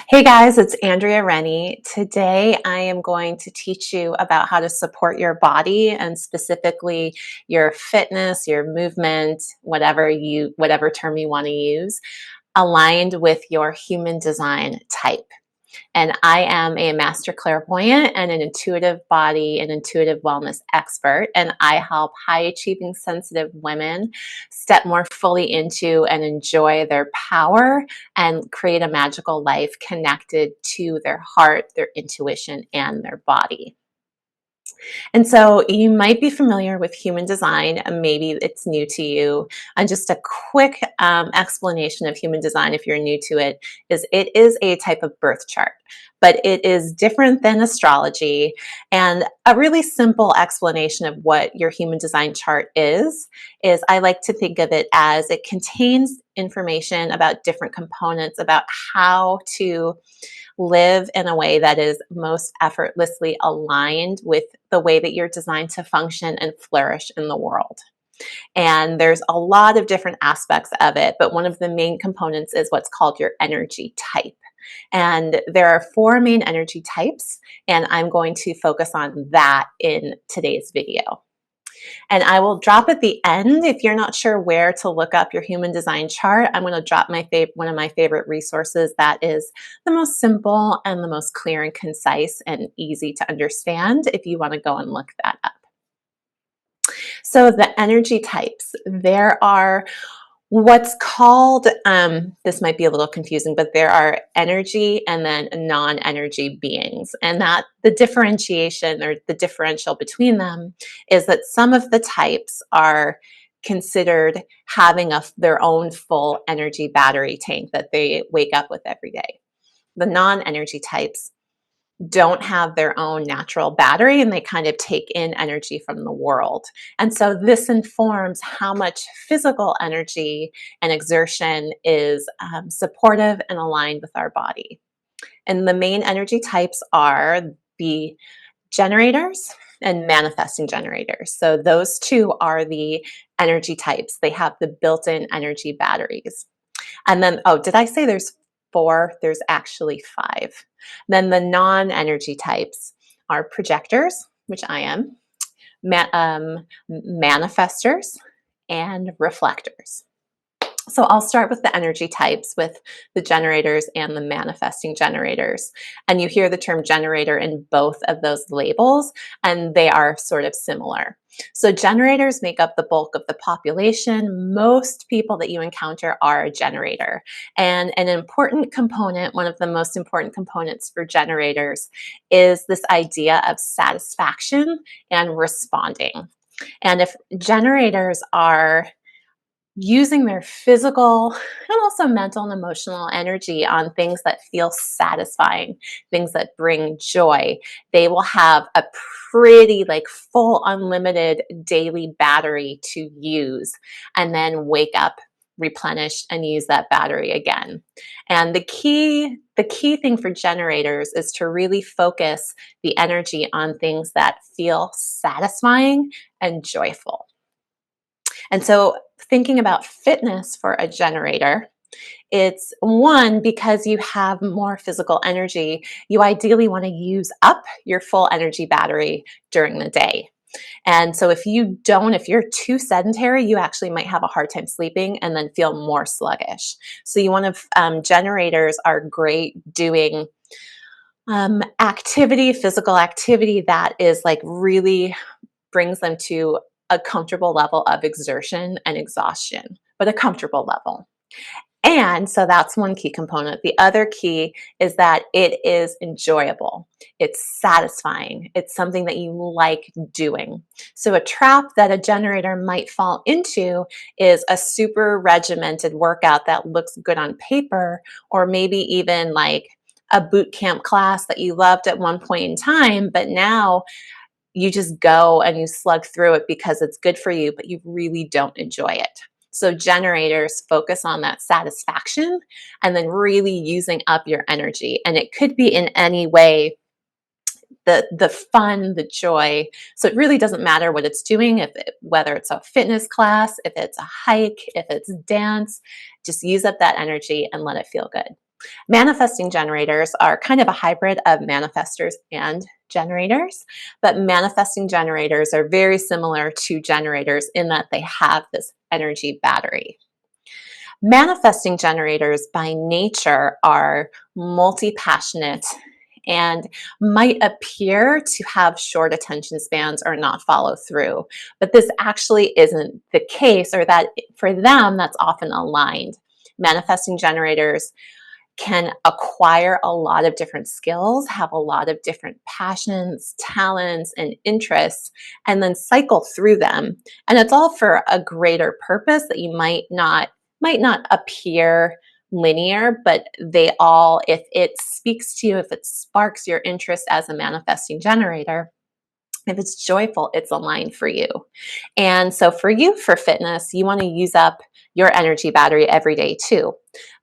Hey guys, it's Andrea Rennie. Today I am going to teach you about how to support your body and specifically your fitness, your movement, whatever term you want to use, aligned with your human design type. And I am a master clairvoyant and an intuitive body and intuitive wellness expert. And I help high achieving, sensitive women step more fully into and enjoy their power and create a magical life connected to their heart, their intuition, and their body. And so you might be familiar with human design, and maybe it's new to you. And just a quick explanation of human design, if you're new to it is a type of birth chart, but it is different than astrology. And a really simple explanation of what your human design chart is I like to think of it as it contains information about different components, about how to live in a way that is most effortlessly aligned with the way that you're designed to function and flourish in the world. And there's a lot of different aspects of it, but one of the main components is what's called your energy type. And there are four main energy types, and I'm going to focus on that in today's video. And I will drop at the end, if you're not sure where to look up your human design chart, I'm going to drop one of my favorite resources that is the most simple and the most clear and concise and easy to understand if you want to go and look that up. So the energy types, there are what's called, this might be a little confusing, but there are energy and then non-energy beings. And that the differentiation or the differential between them is that some of the types are considered having their own full energy battery tank that they wake up with every day. The non-energy types don't have their own natural battery and they kind of take in energy from the world. And so this informs how much physical energy and exertion is supportive and aligned with our body. And the main energy types are the generators and manifesting generators. So those two are the energy types. They have the built-in energy batteries. And then, oh, did I say there's four? There's actually five. Then the non-energy types are projectors, which I am, manifestors, and reflectors. So I'll start with the energy types with the generators and the manifesting generators. And you hear the term generator in both of those labels, and they are sort of similar. So generators make up the bulk of the population. Most people that you encounter are a generator. And an important component, one of the most important components for generators, is this idea of satisfaction and responding. And if generators are using their physical and also mental and emotional energy on things that feel satisfying, things that bring joy, they will have a pretty full unlimited daily battery to use and then wake up replenished and use that battery again. And the key thing for generators is to really focus the energy on things that feel satisfying and joyful. And so thinking about fitness for a generator, it's one, because you have more physical energy, you ideally want to use up your full energy battery during the day. And so if you're too sedentary, you actually might have a hard time sleeping and then feel more sluggish. So you want to, generators are great doing physical activity that is really brings them to a comfortable level of exertion and exhaustion, but a comfortable level. And so that's one key component. The other key is that it is enjoyable. It's satisfying. It's something that you like doing. So a trap that a generator might fall into is a super regimented workout that looks good on paper, or maybe even like a boot camp class that you loved at one point in time, but now you just go and you slug through it because it's good for you, but you really don't enjoy it. So generators focus on that satisfaction and then really using up your energy. And it could be in any way, the fun, the joy. So it really doesn't matter what it's doing, whether it's a fitness class, if it's a hike, if it's dance, just use up that energy and let it feel good. Manifesting generators are kind of a hybrid of manifestors and generators, but manifesting generators are very similar to generators in that they have this energy battery. Manifesting generators by nature are multi-passionate and might appear to have short attention spans or not follow through. But this actually isn't the case, or that for them, that's often aligned. Manifesting generators can acquire a lot of different skills, have a lot of different passions, talents, and interests, and then cycle through them. And it's all for a greater purpose that you might not appear linear, but they all, if it speaks to you, if it sparks your interest as a manifesting generator, if it's joyful, it's aligned for you. And so for you, for fitness, you want to use up your energy battery every day too.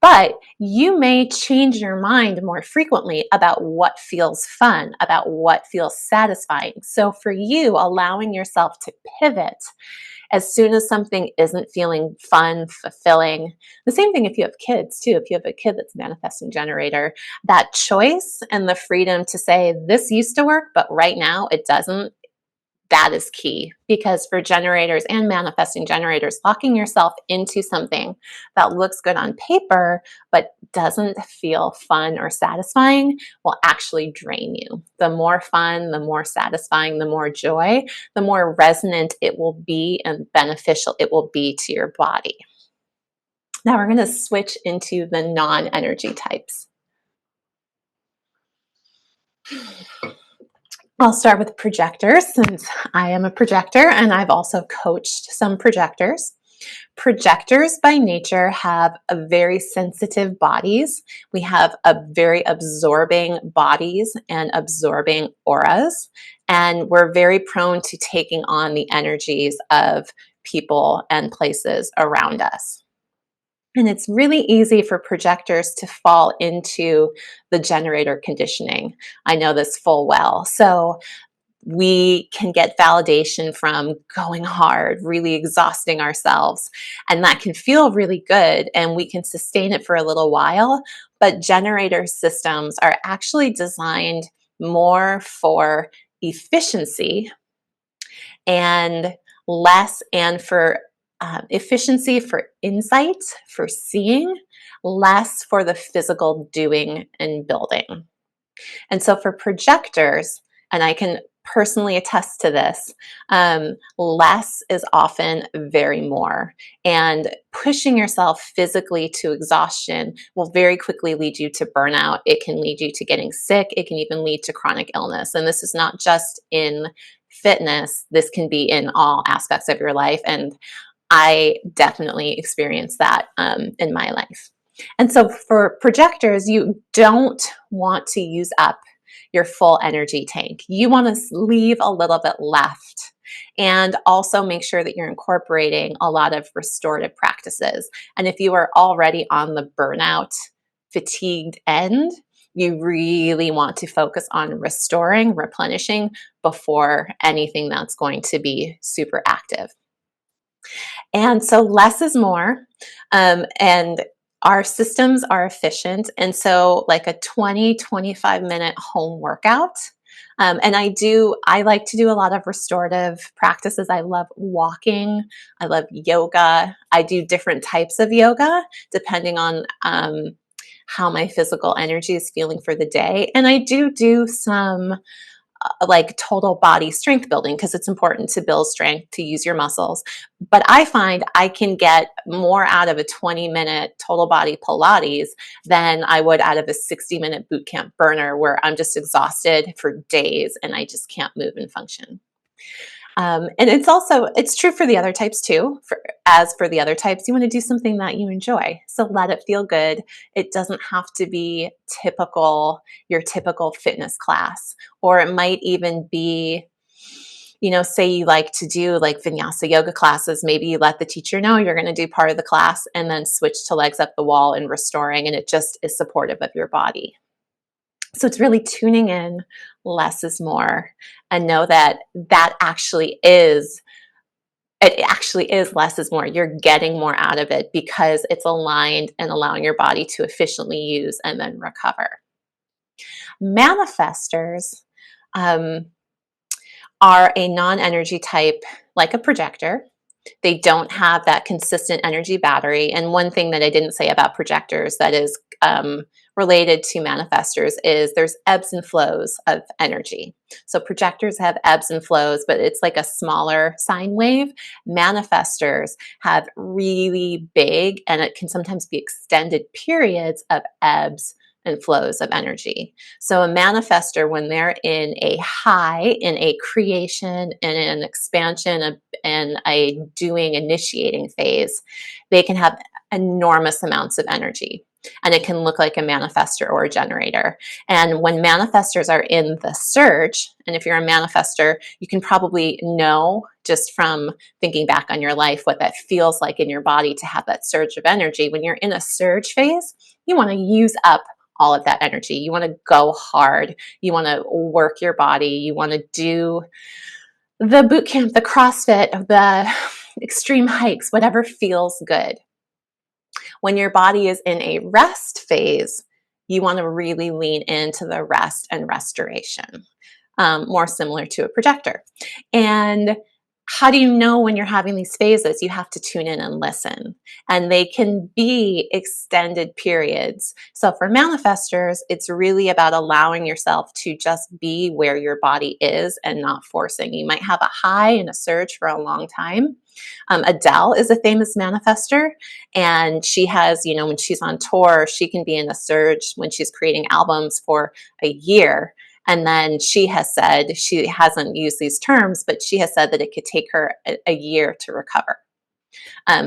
But you may change your mind more frequently about what feels fun, about what feels satisfying. So for you, allowing yourself to pivot as soon as something isn't feeling fun, fulfilling. The same thing if you have kids too. If you have a kid that's manifesting generator, that choice and the freedom to say, this used to work, but right now it doesn't, that is key. Because for generators and manifesting generators, locking yourself into something that looks good on paper but doesn't feel fun or satisfying will actually drain you. The more fun, the more satisfying, the more joy, the more resonant it will be and beneficial it will be to your body. Now we're going to switch into the non-energy types. I'll start with projectors, since I am a projector and I've also coached some projectors. Projectors by nature have a very sensitive bodies. We have a very absorbing bodies and absorbing auras, and we're very prone to taking on the energies of people and places around us. And it's really easy for projectors to fall into the generator conditioning. I know this full well. So we can get validation from going hard, really exhausting ourselves. And that can feel really good and we can sustain it for a little while. But generator systems are actually designed more for efficiency and less, and for efficiency, for insight, for seeing, less for the physical doing and building. And so for projectors, and I can personally attest to this, less is often very more. And pushing yourself physically to exhaustion will very quickly lead you to burnout. It can lead you to getting sick. It can even lead to chronic illness. And this is not just in fitness, this can be in all aspects of your life. And I definitely experienced that in my life. And so for projectors, you don't want to use up your full energy tank. You want to leave a little bit left. And also make sure that you're incorporating a lot of restorative practices. And if you are already on the burnout, fatigued end, you really want to focus on restoring, replenishing before anything that's going to be super active. And so less is more. And our systems are efficient. And so like a 20-25 minute home workout. And I like to do a lot of restorative practices. I love walking. I love yoga. I do different types of yoga depending on how my physical energy is feeling for the day. And I do some like total body strength building, because it's important to build strength, to use your muscles. But I find I can get more out of a 20-minute total body Pilates than I would out of a 60-minute boot camp burner where I'm just exhausted for days and I just can't move and function. And it's true for the other types too. As for the other types, you want to do something that you enjoy. So let it feel good. It doesn't have to be your typical fitness class, or it might even be, say you like to do like vinyasa yoga classes. Maybe you let the teacher know you're going to do part of the class and then switch to legs up the wall and restoring, and it just is supportive of your body. So it's really tuning in, less is more, and know that that actually is it actually is less is more. You're getting more out of it because it's aligned and allowing your body to efficiently use and then recover. Manifestors um, are a non-energy type like a projector. They don't have that consistent energy battery. And one thing that I didn't say about projectors that is related to manifestors is there's ebbs and flows of energy. So projectors have ebbs and flows, but it's like a smaller sine wave. Manifestors have really big, and it can sometimes be extended periods of ebbs and flows of energy. So a manifestor, when they're in a high, in a creation, in an expansion, and a doing, initiating phase, they can have enormous amounts of energy. And it can look like a manifestor or a generator. And when manifestors are in the surge, and if you're a manifestor, you can probably know just from thinking back on your life what that feels like in your body to have that surge of energy. When you're in a surge phase, you want to use up all of that energy. You want to go hard. You want to work your body. You want to do the boot camp, the CrossFit, the extreme hikes, whatever feels good. When your body is in a rest phase, you want to really lean into the rest and restoration, more similar to a projector. And how do you know when you're having these phases? You have to tune in and listen. And they can be extended periods. So for manifestors, it's really about allowing yourself to just be where your body is and not forcing. You might have a high and a surge for a long time. Adele is a famous manifester, and she has, when she's on tour, she can be in a surge when she's creating albums for a year. And then she has said, she hasn't used these terms, but she has said that it could take her a year to recover.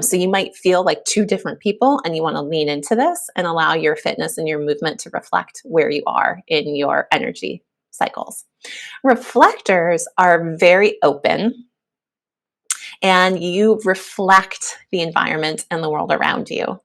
So you might feel like two different people, and you want to lean into this and allow your fitness and your movement to reflect where you are in your energy cycles. Reflectors are very open, and you reflect the environment and the world around you.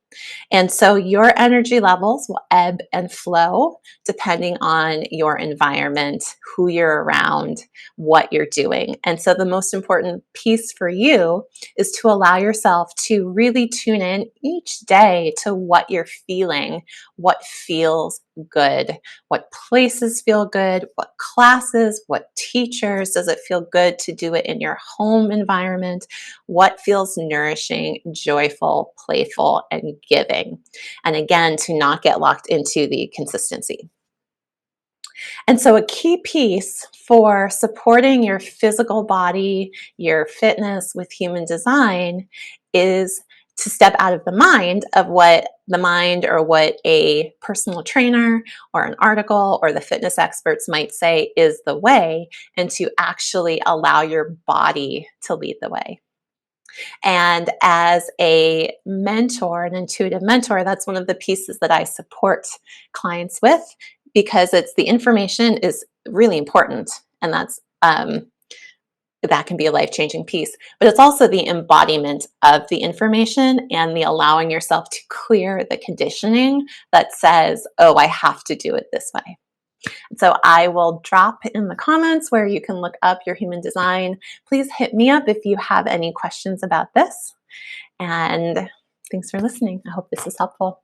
And so your energy levels will ebb and flow depending on your environment, who you're around, what you're doing. And so the most important piece for you is to allow yourself to really tune in each day to what you're feeling, what feels good, what places feel good, what classes, what teachers. Does it feel good to do it in your home environment? What feels nourishing, joyful, playful, and giving? And again, to not get locked into the consistency. And so, a key piece for supporting your physical body, your fitness with human design is to step out of the mind of what the mind or what a personal trainer or an article or the fitness experts might say is the way, and to actually allow your body to lead the way. And as a mentor, an intuitive mentor, that's one of the pieces that I support clients with, because it's the information is really important, and that can be a life-changing piece. But it's also the embodiment of the information and the allowing yourself to clear the conditioning that says, "Oh, I have to do it this way." So I will drop in the comments where you can look up your human design. Please hit me up if you have any questions about this. And thanks for listening. I hope this is helpful.